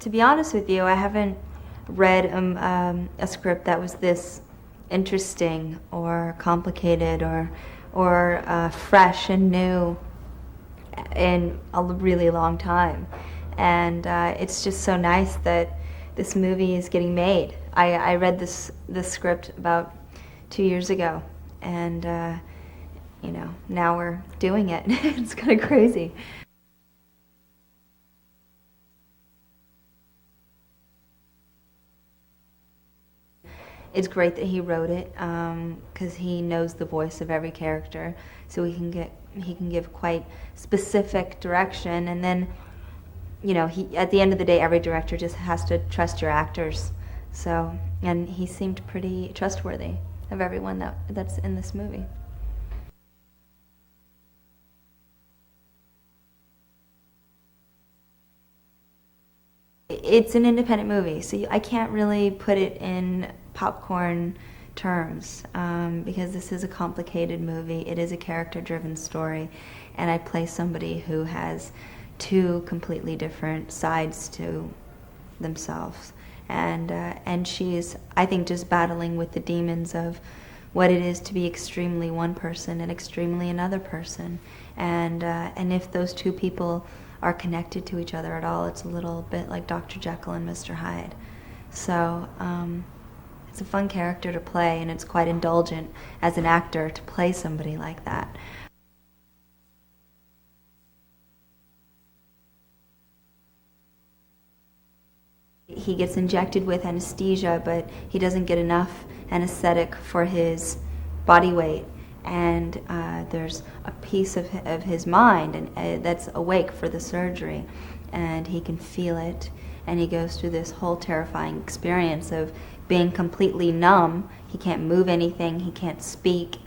To be honest with you, I haven't read a script that was this interesting or complicated or fresh and new in a really long time. And it's just so nice that this movie is getting made. I read this script about 2 years ago, and now we're doing it. It's kind of crazy. It's great that he wrote it because he knows the voice of every character, so he can give quite specific direction. And then, he at the end of the day, every director just has to trust your actors. So, and he seemed pretty trustworthy of everyone that's in this movie. It's an independent movie, so I can't really put it in popcorn terms because this is a complicated movie. It is a character-driven story, and I play somebody who has two completely different sides to themselves, and she's, I think, just battling with the demons of what it is to be extremely one person and extremely another person, and if those two people are connected to each other at all, it's a little bit like Dr. Jekyll and Mr. Hyde. So it's a fun character to play, and it's quite indulgent as an actor to play somebody like that. He gets injected with anesthesia, but he doesn't get enough anesthetic for his body weight. And there's a piece of his mind that's awake for the surgery, and he can feel it, and he goes through this whole terrifying experience of being completely numb. He can't move anything, he can't speak.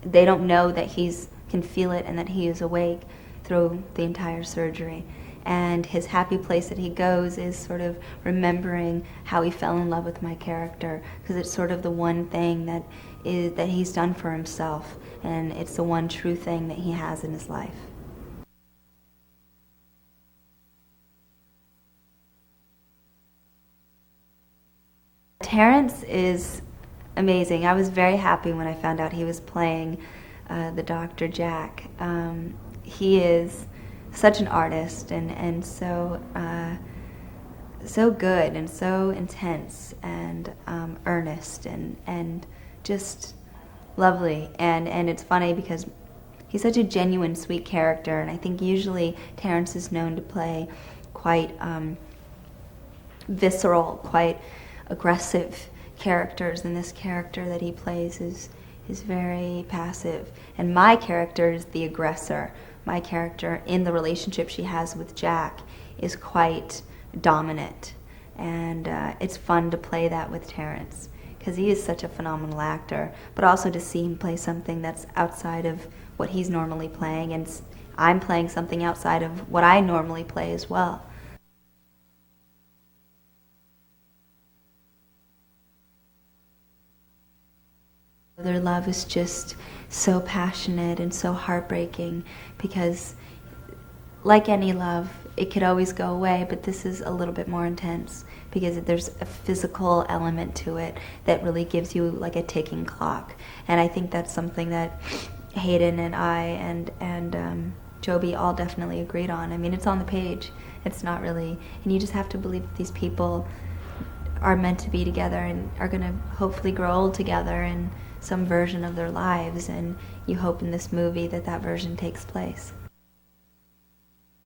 They don't know that he can feel it and that he is awake through the entire surgery. And his happy place that he goes is sort of remembering how he fell in love with my character, because it's sort of the one thing that he's done for himself, and it's the one true thing that he has in his life. Terrence is amazing. I was very happy when I found out he was playing the Dr. Jack. He is such an artist and so good and so intense and earnest and just lovely. And it's funny because he's such a genuine, sweet character, and I think usually Terrence is known to play quite visceral, quite aggressive characters, and this character that he plays is very passive. And my character is the aggressor. My character in the relationship she has with Jack is quite dominant, and it's fun to play that with Terrence because he is such a phenomenal actor, but also to see him play something that's outside of what he's normally playing, and I'm playing something outside of what I normally play as well. Their love is just so passionate and so heartbreaking because, like any love, it could always go away, but this is a little bit more intense because there's a physical element to it that really gives you like a ticking clock. And I think that's something that Hayden and I and Joby all definitely agreed on. I mean, it's on the page. It's not really, and you just have to believe that these people are meant to be together and are going to hopefully grow old together in some version of their lives, and you hope in this movie that that version takes place.